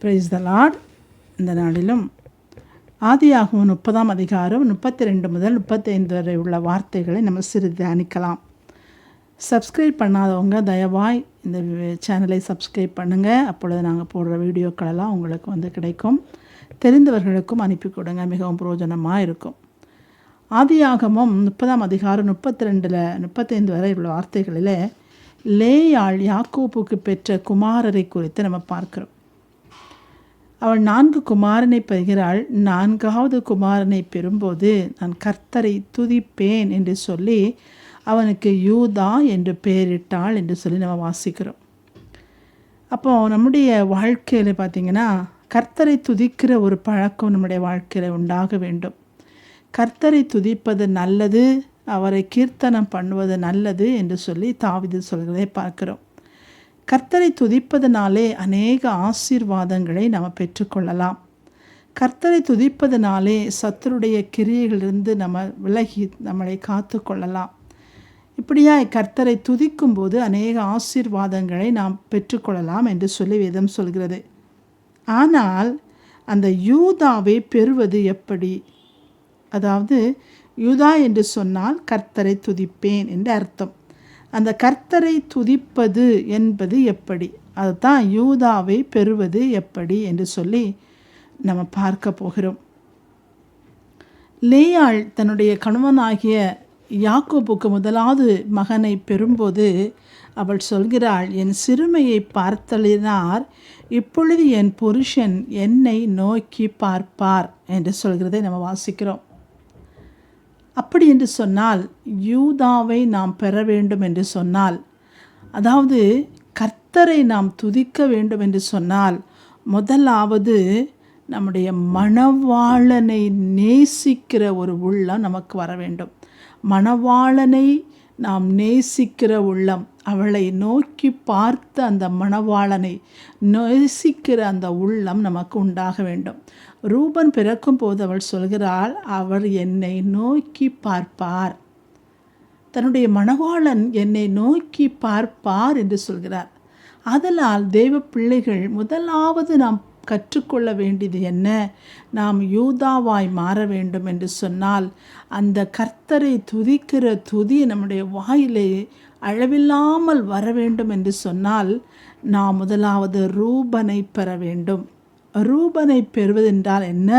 Praise the Lord. இந்த நாளிலும் ஆதியாகமம் 30ஆம் அதிகாரம் 32 முதல் 35 வரை உள்ள வார்த்தைகளை நம்ம சிறிது தியானிக்கலாம். சப்ஸ்கிரைப் பண்ணாதவங்க தயவாய் இந்த சேனலை சப்ஸ்கிரைப் பண்ணுங்கள். அப்பொழுது நாங்கள் போடுற வீடியோக்களெல்லாம் உங்களுக்கு கிடைக்கும். தெரிந்தவர்களுக்கும் அனுப்பி கொடுங்க, மிகவும் பிரயோஜனமாக இருக்கும். ஆதியாகமம் 30ஆம் அதிகாரம் 32 35 வரை உள்ள வார்த்தைகளில் லேயாள் யாக்கோபுக்கு பெற்ற குமாரரை குறித்து நம்ம பார்க்கிறோம். அவள் 4 குமாரனை பெறுகிறாள். 4வது குமாரனை பெறும்போது நான் கர்த்தரை துதிப்பேன் என்று சொல்லி அவனுக்கு யூதா என்று பெயரிட்டாள் என்று சொல்லி நம்ம வாசிக்கிறோம். அப்போது நம்முடைய வாழ்க்கையில் பார்த்திங்கன்னா கர்த்தரை துதிக்கிற ஒரு பழக்கம் நம்முடைய வாழ்க்கையில் உண்டாக வேண்டும். கர்த்தரை துதிப்பது நல்லது, அவரை கீர்த்தனம் பண்ணுவது நல்லது என்று சொல்லி தாவீது சொல்கிறதை பார்க்கிறோம். கர்த்தரை துதிப்பதனாலே அநேக ஆசீர்வாதங்களை நாம் பெற்றுக்கொள்ளலாம். கர்த்தரை துதிப்பதனாலே சத்துருடைய கிரியைகளிலிருந்து நம்ம விலகி நம்மளை காத்து கொள்ளலாம். இப்படியாய் கர்த்தரை துதிக்கும் போது அநேக ஆசீர்வாதங்களை நாம் பெற்றுக்கொள்ளலாம் என்று சொல்லி வேதம் சொல்கிறது. ஆனால் அந்த யூதாவை பெறுவது எப்படி? அதாவது யூதா என்று சொன்னால் கர்த்தரை துதிப்பேன் என்று அர்த்தம். அந்த கர்த்தரை துதிப்பது என்பது எப்படி? அதுதான் யூதாவை பெறுவது எப்படி என்று சொல்லி நம்ம பார்க்க போகிறோம். லேயாள் தன்னுடைய கணவனாகிய யாக்கோபுக்கு முதலாவது மகனை பெறும்போது அவள் சொல்கிறாள், என் சிறுமையை பார்த்தலினார், இப்பொழுது என் புருஷன் என்னை நோக்கி பார்ப்பார் என்று சொல்கிறதை நம்ம வாசிக்கிறோம். அப்படி என்று சொன்னால் யூதாவை நாம் பெற வேண்டும் என்று சொன்னால், அதாவது கர்த்தரை நாம் துதிக்க வேண்டும் என்று சொன்னால் முதலாவது நம்முடைய மணவாளனை நேசிக்கிற ஒரு உள்ளம் நமக்கு வர வேண்டும். மணவாளனை நாம் நேசிக்கிற உள்ளம், அவளை நோக்கி பார்த்து அந்த மணவாளனை நேசிக்கிற அந்த உள்ளம் நமக்கு உண்டாக வேண்டும். ரூபன் பிறக்கும் போது அவள் சொல்கிறாள், அவர் என்னை நோக்கி பார்ப்பார். தன்னுடைய மணவாளன் என்னை நோக்கி பார்ப்பார் என்று சொல்கிறார். அதனால் தேவ பிள்ளைகள் முதலாவது நாம் கற்றுக்கொள்ள வேண்டியது என்ன? நாம் யூதாவாய் மாற வேண்டும் என்று சொன்னால் அந்த கர்த்தரை துதிக்கிற துதி நம்முடைய வாயிலே அளவில்லாமல் வர வேண்டும் என்று சொன்னால் நாம் முதலாவது ரூபனை பெற வேண்டும். ரூபனை பெறுவதென்றால் என்ன?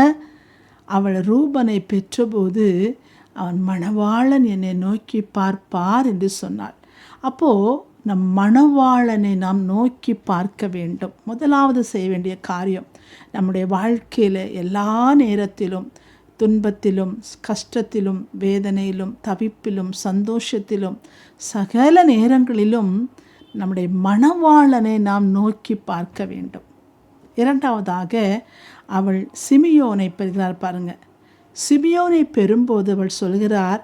அவள் ரூபனை பெற்றபோது அவன் மணவாளன் என்னை நோக்கி பார்ப்பார் என்று சொன்னாள். அப்போது நம் மணவாளனை நாம் நோக்கி பார்க்க வேண்டும். முதலாவது செய்ய வேண்டிய காரியம், நம்முடைய வாழ்க்கையில் எல்லா நேரத்திலும், துன்பத்திலும், கஷ்டத்திலும், வேதனையிலும், தவிப்பிலும், சந்தோஷத்திலும், சகல நேரங்களிலும் நம்முடைய மணவாளனை நாம் நோக்கி பார்க்க வேண்டும். இரண்டாவதாக அவள் சிமியோனை பெறுகிறார். பாருங்கள், சிமியோனை பெறும்போது அவள் சொல்கிறார்,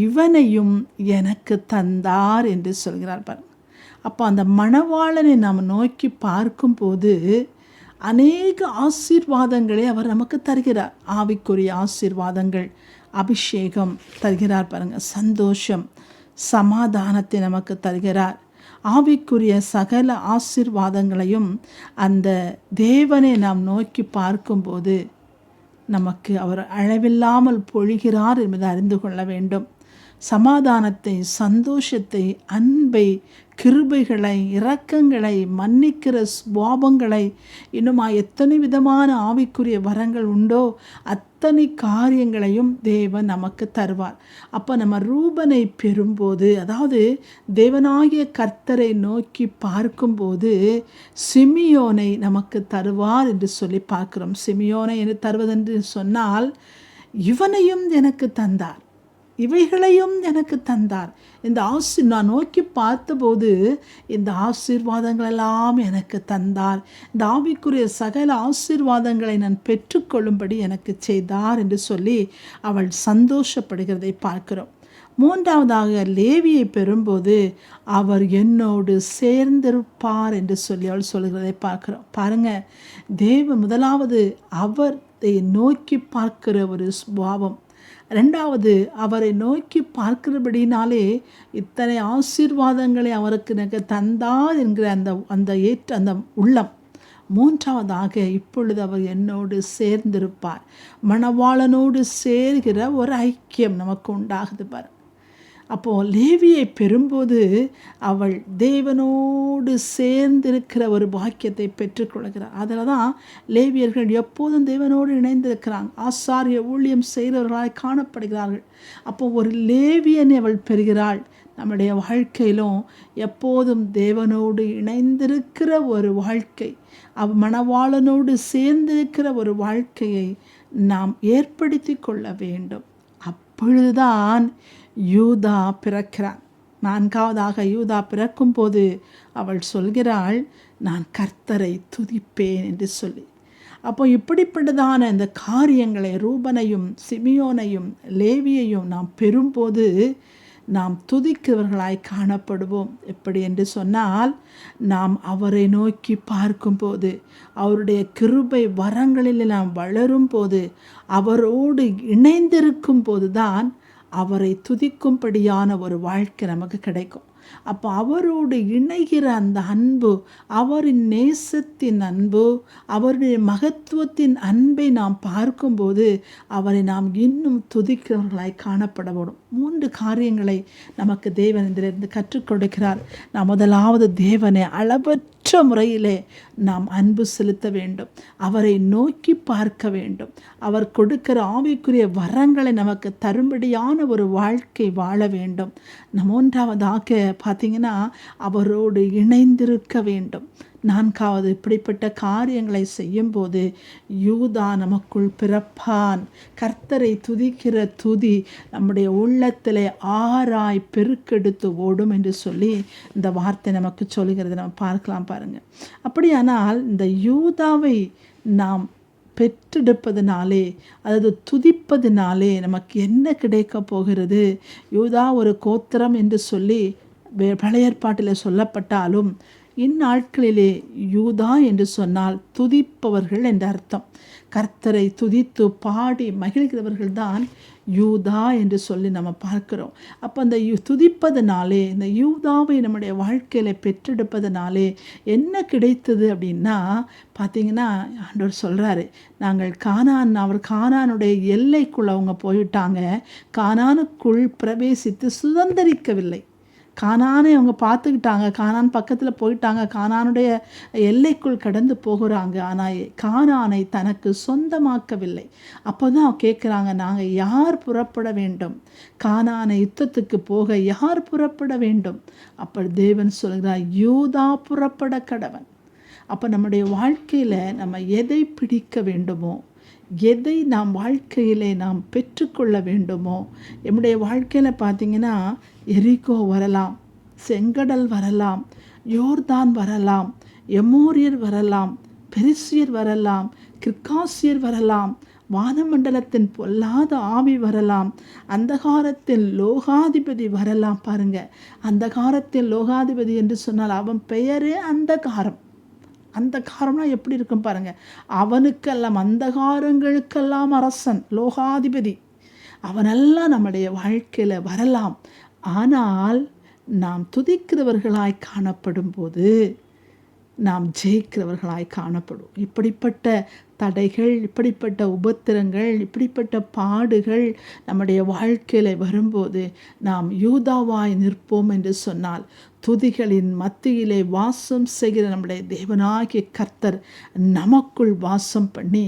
இவனையும் எனக்கு தந்தார் என்று சொல்கிறார். பாருங்கள், அப்போ அந்த மணவாளனை நாம் நோக்கி பார்க்கும்போது அநேக ஆசீர்வாதங்களை அவர் நமக்கு தருகிறார். ஆவிக்குரிய ஆசீர்வாதங்கள், அபிஷேகம் தருகிறார். பாருங்கள், சந்தோஷம், சமாதானத்தை நமக்கு தருகிறார். ஆவிக்குரிய சகல ஆசீர்வாதங்களையும் அந்த தேவனை நாம் நோக்கி பார்க்கும்போது நமக்கு அவர் அளவில்லாமல் பொழிகிறார் என்பதை அறிந்து கொள்ள வேண்டும். சமாதானத்தை, சந்தோஷத்தை, அன்பை, கிருபைகளை, இரக்கங்களை, மன்னிக்கிற சுபாவங்களை, இன்னுமா எத்தனை விதமான ஆவிக்குரிய வரங்கள் உண்டோ அத்தனை காரியங்களையும் தேவன் நமக்கு தருவார். அப்போ நம்ம ரூபனை பெறும்போது, அதாவது தேவனாகிய கர்த்தரை நோக்கி பார்க்கும்போது சிமியோனை நமக்கு தருவார் என்று சொல்லி பார்க்கிறோம். சிமியோனை என்று தருவதென்று சொன்னால் இவனையும் எனக்கு தந்தார், இவைகளையும் எனக்கு தந்தார். இந்த நான் நோக்கி பார்த்தபோது இந்த ஆசீர்வாதங்களெல்லாம் எனக்கு தந்தார். இந்த ஆவிக்குரிய சகல ஆசீர்வாதங்களை நான் பெற்றுக்கொள்ளும்படி எனக்கு செய்தார் என்று சொல்லி அவள் சந்தோஷப்படுகிறதை பார்க்கிறோம். மூன்றாவதாக லேவியை பெறும்போது அவர் என்னோடு சேர்ந்திருப்பார் என்று சொல்லி அவள் சொல்கிறதை பார்க்கிறோம். பாருங்கள், தேவன் முதலாவது அவரை நோக்கி பார்க்கிற ஒரு சுபாவம். ரெண்டாவது, அவரை நோக்கி பார்க்கிறபடினாலே இத்தனை ஆசீர்வாதங்களை அவருக்கு எனக்கு தந்தார் என்கிற அந்த உள்ளம், மூன்றாவதாக, இப்பொழுது அவர் என்னோடு சேர்ந்திருப்பார். மணவாளனோடு சேர்கிற ஒரு ஐக்கியம் நமக்கு உண்டாகுது பாரு. அப்போது லேவியை பெறும்போது அவள் தேவனோடு சேர்ந்திருக்கிற ஒரு பாக்கியத்தை பெற்றுக்கொள்கிறார். அதில் தான் லேவியர்கள் எப்போதும் தேவனோடு இணைந்திருக்கிறாங்க, ஆசாரிய ஊழியம் செய்கிறவர்களாய் காணப்படுகிறார்கள். அப்போ ஒரு லேவியனை அவள் பெறுகிறாள். நம்முடைய வாழ்க்கையிலும் எப்போதும் தேவனோடு இணைந்திருக்கிற ஒரு வாழ்க்கை, மணவாளனோடு சேர்ந்திருக்கிற ஒரு வாழ்க்கையை நாம் ஏற்படுத்தி கொள்ள வேண்டும். அப்பொழுதுதான் யூதா பிறக்கிறான். நான்காவதாக, யூதா பிறக்கும் போது அவள் சொல்கிறாள், நான் கர்த்தரை துதிப்பேன் என்று சொல்லி. அப்போ இப்படிப்பட்டதான இந்த காரியங்களை, ரூபனையும் சிமியோனையும் லேவியையும் நாம் பெறும்போது நாம் துதிக்கிறவர்களாய் காணப்படுவோம். எப்படி என்று சொன்னால், நாம் அவரை நோக்கி பார்க்கும்போது, அவருடைய கிருபை வரங்களில் நாம் வளரும் போது, அவரோடு இணைந்திருக்கும் போது தான் அவரை துதிக்கும்படியான ஒரு வாழ்க்கை நமக்கு கிடைக்கும். அப்போ அவரோடு இணைகிற அந்த அன்பு, அவரின் நேசத்தின் அன்பு, அவருடைய மகத்துவத்தின் அன்பை நாம் பார்க்கும்போது அவரை நாம் இன்னும் துதிக்கிறவர்களாய் காணப்படப்படும். 3 காரியங்களை நமக்கு தேவன் இதிலிருந்து கற்றுக் கொடுக்கிறார். நாம் முதலாவது, தேவனை அளவற்ற முறையிலே நாம் அன்பு செலுத்த வேண்டும், அவரை நோக்கி பார்க்க வேண்டும், அவர் கொடுக்கிற ஆவிக்குரிய வரங்களை நமக்கு தரும்படியான ஒரு வாழ்க்கை வாழ வேண்டும். நம்ம 1வது பார்த்தீங்கன்னா, அவரோடு இணைந்திருக்க வேண்டும். 4வது, இப்படிப்பட்ட காரியங்களை செய்யும்போது யூதா நமக்குள் பிறப்பான். கர்த்தரை துதிக்கிற துதி நம்முடைய உள்ளத்திலே ஆராய் பெருக்கெடுத்து ஓடும் என்று சொல்லி இந்த வார்த்தை நமக்கு சொல்கிறது. நம்ம பார்க்கலாம் பாருங்கள். அப்படியானால் இந்த யூதாவை நாம் பெற்றெடுப்பதினாலே, அதாவது துதிப்பதினாலே நமக்கு என்ன கிடைக்க போகிறது? யூதா ஒரு கோத்திரம் என்று சொல்லி பழைய ஏற்பாட்டில் சொல்லப்பட்டாலும், இந்நாட்களிலே யூதா என்று சொன்னால் துதிப்பவர்கள் என்ற அர்த்தம். கர்த்தரை துதித்து பாடி மகிழ்கிறவர்கள்தான் யூதா என்று சொல்லி நம்ம பார்க்கிறோம். அப்போ அந்த துதிப்பதனாலே, இந்த யூதாவை நம்முடைய வாழ்க்கையில் பெற்றெடுப்பதனாலே என்ன கிடைத்தது அப்படின்னா, பார்த்திங்கன்னா, ஆண்டவர் சொல்கிறாரு, நாங்கள் அவர் கானானுடைய எல்லைக்குள்ளே அவங்க போயிட்டாங்க, கானானுக்குள் பிரவேசித்து சுதந்திரிக்கவில்லை. கானானை அவங்க பார்த்துக்கிட்டாங்க, கானான் பக்கத்தில் போயிட்டாங்க, கானானுடைய எல்லைக்குள் கடந்து போகிறாங்க, ஆனால் கானானை தனக்கு சொந்தமாக்கவில்லை. அப்போ தான் கேட்குறாங்க, நாங்கள் யார் புறப்பட வேண்டும்? கானானை யுத்தத்துக்கு போக யார் புறப்பட வேண்டும்? அப்போ தேவன் சொல்கிறார், யூதா புறப்பட கடவன். அப்போ நம்முடைய வாழ்க்கையில் நம்ம எதை பிடிக்க வேண்டுமோ, எதை நாம் வாழ்க்கையிலே நாம் பெற்றுக்கொள்ள வேண்டுமோ, நம்முடைய வாழ்க்கையில் பார்த்திங்கன்னா, எரிகோ வரலாம், செங்கடல் வரலாம், யோர்தான் வரலாம், எமோரியர் வரலாம், பெரிசியர் வரலாம், கிர்காசியர் வரலாம், வானமண்டலத்தின் பொல்லாத ஆவி வரலாம், அந்தகாரத்தில் லோகாதிபதி வரலாம். பாருங்க, அந்தகாரத்தில் லோகாதிபதி என்று சொன்னால் அவன் பெயரே அந்தகாரம். அந்தகாரம்னா எப்படி இருக்கும் பாருங்கள். அவனுக்கெல்லாம், அந்தகாரங்களுக்கெல்லாம் அரசன், லோகாதிபதி, அவனெல்லாம் நம்முடைய வாழ்க்கையில் வரலாம். ஆனால் நாம் துதிக்கிறவர்களாய் காணப்படும் போது நாம் ஜெயிக்கிறவர்களாய் காணப்படும். இப்படிப்பட்ட தடைகள், இப்படிப்பட்ட உபத்திரங்கள், இப்படிப்பட்ட பாடுகள் நம்முடைய வாழ்க்கையில் வரும்போது நாம் யூதாவாய் நிற்போம் என்று சொன்னால், துதிகளின் மத்தியிலே வாசம் செய்கிற நம்முடைய தேவனாகிய கர்த்தர் நமக்குள் வாசம் பண்ணி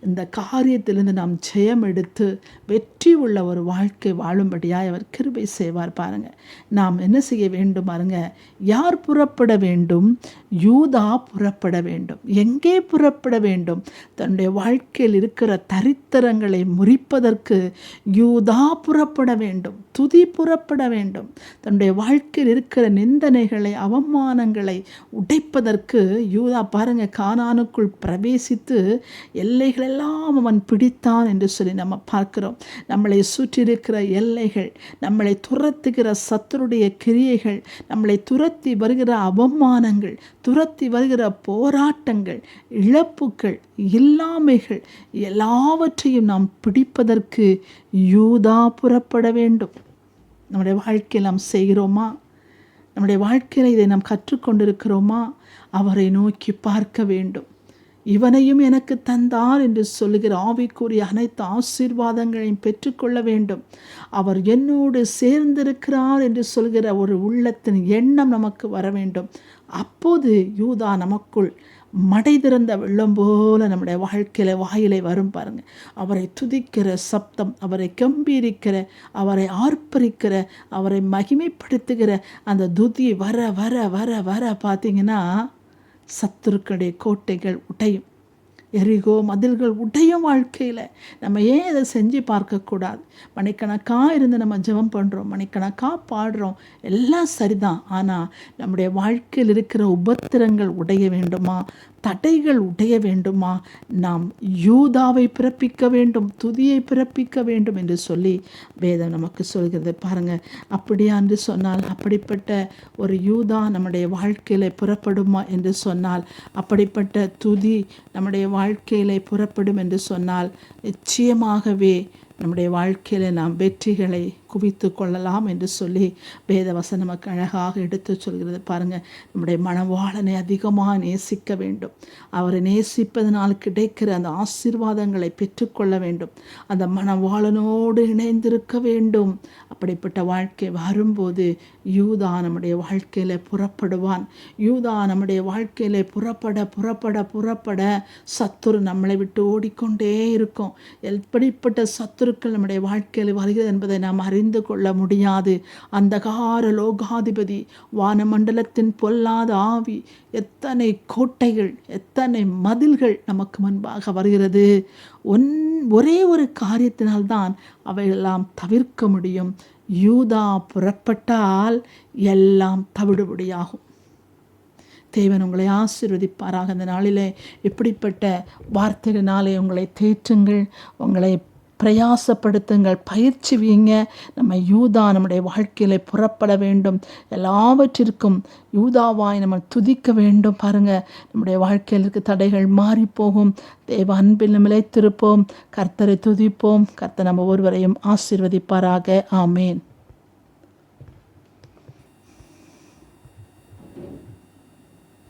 இந்த காரியத்திலிருந்து நாம் ஜெயம் எடுத்து வெற்றி உள்ள ஒரு வாழ்க்கை வாழும்படியாய் அவர் கிருபை செய்வார். பாருங்கள், நாம் என்ன செய்ய வேண்டும் பாருங்க. யார் புறப்பட வேண்டும்? யூதா புறப்பட வேண்டும். எங்கே புறப்பட வேண்டும்? தன்னுடைய வாழ்க்கையில் இருக்கிற தரித்திரங்களை முறிப்பதற்கு யூதா புறப்பட வேண்டும். துதி புறப்பட வேண்டும். தன்னுடைய வாழ்க்கையில் இருக்கிற நிந்தனைகளை, அவமானங்களை உடைப்பதற்கு யூதா பாருங்க, கானானுக்குள் பிரவேசித்து எல்லைகளெல்லாம் அவன் பிடித்தான் என்று சொல்லி நம்ம பார்க்கிறோம். நம்மளை சுற்றியிருக்கிற எல்லைகள், நம்மளை துரத்துகிற சத்துருடைய கிரியைகள், நம்மளை துரத்தி வருகிற அவமானங்கள், துரத்தி வருகிற போராட்டங்கள், இழப்புகள், இல்லாமைகள் எல்லாவற்றையும் நாம் பிடிப்பதற்கு யூதா புறப்பட வேண்டும். நம்முடைய வாழ்க்கையில் நாம் செய்கிறோமா? நம்முடைய வாழ்க்கையில் இதை நாம் கற்றுக்கொண்டிருக்கிறோமா? அவரை நோக்கி பார்க்க வேண்டும். இவனையும் எனக்கு தந்தார் என்று சொல்லுகிற ஆவிக்குரிய அனைத்து ஆசீர்வாதங்களையும் பெற்றுக்கொள்ள வேண்டும். அவர் என்னோடு சேர்ந்திருக்கிறார் என்று சொல்கிற ஒரு உள்ளத்தின் எண்ணம் நமக்கு வர வேண்டும். அப்போது யூதா நமக்குள் மடை திறந்த வெள்ளம் போல நம்முடைய வாழ்க்கையில் வாயிலை வரும் பாருங்க. அவரை துதிக்கிற சப்தம், அவரை கம்பீரிக்கிற, அவரை ஆர்ப்பரிக்கிற, அவரை மகிமைப்படுத்துகிற அந்த துதி வர வர வர வர பார்த்தீங்கன்னா சத்துருக்களுடைய கோட்டைகள் உடையும். எரிகோ மதில்கள் உடையும். வாழ்க்கையில் நம்ம ஏன் இதை செஞ்சு பார்க்கக்கூடாது? மணிக்கணக்காக இருந்து நம்ம ஜெபம் பண்ணுறோம், மணிக்கணக்காக பாடுறோம், எல்லாம் சரிதான். ஆனால் நம்முடைய வாழ்க்கையில் இருக்கிற உபத்திரங்கள் உடைய வேண்டுமா? தடைகள் உடைய வேண்டுமா? நாம் யூதாவை பிறப்பிக்க வேண்டும், துதியை பிறப்பிக்க வேண்டும் என்று சொல்லி வேதம் நமக்கு சொல்கிறது பாருங்கள். அப்படியா என்று சொன்னால், அப்படிப்பட்ட ஒரு யூதா நம்முடைய வாழ்க்கையில் புறப்படுமா என்று சொன்னால், அப்படிப்பட்ட துதி நம்முடைய வாழ்க்கையிலே புறப்படும் என்று சொன்னால், நிச்சயமாகவே நம்முடைய வாழ்க்கையில் நாம் வெற்றிகளை குவித்து கொள்ளலாம் என்று சொல்லி வேதவசனம் நமக்கு அழகாக எடுத்து சொல்கிறது பாருங்கள். நம்முடைய மணவாளனை அதிகமாக நேசிக்க வேண்டும். அவரை நேசிப்பதனால் கிடைக்கிற அந்த ஆசீர்வாதங்களை பெற்றுக்கொள்ள வேண்டும். அந்த மணவாளனோடு இணைந்திருக்க வேண்டும். அப்படிப்பட்ட வாழ்க்கை வரும்போது யூதா நம்முடைய வாழ்க்கையில் புறப்படுவான். யூதா நம்முடைய வாழ்க்கையில் புறப்பட புறப்பட புறப்பட சத்துரு நம்மளை விட்டு ஓடிக்கொண்டே இருக்கும். எப்படிப்பட்ட சத்துருக்கள் நம்முடைய வாழ்க்கையில் வருகிறது என்பதை நாம் அறிந்து கொள்ள முடியாது. அந்தகார லோகாதிபதி, வானமண்டலத்தின் பொல்லாத ஆவி, எத்தனை கோட்டைகள், எத்தனை மதில்கள் நமக்கு முன்பாக வருகிறது. ஒரே ஒரு காரியத்தினால்தான் அவையெல்லாம் தவிர்க்க முடியும். யூதா புறப்பட்டால் எல்லாம் தவிடுபடியாகும். தேவன் உங்களை ஆசீர்வதிப்பாராக. அந்த நாளிலே இப்படிப்பட்ட வார்த்தைகளினாலே உங்களை தேற்றுங்கள், உங்களை பிரயாசப்படுத்துங்கள், பயிற்சி வீங்க. நம்ம யூதா நம்முடைய வாழ்க்கையில் புறப்பட வேண்டும். எல்லாவற்றிற்கும் யூதாவாய் நம்ம துதிக்க வேண்டும். பாருங்கள், நம்முடைய வாழ்க்கையில் இருக்க தடைகள் மாறி போகும். தேவ அன்பில் நிலைத்திருப்போம். கர்த்தரை துதிப்போம். கர்த்தர் நம்ம ஒருவரையும் ஆசீர்வதிப்பாராக. ஆமேன்.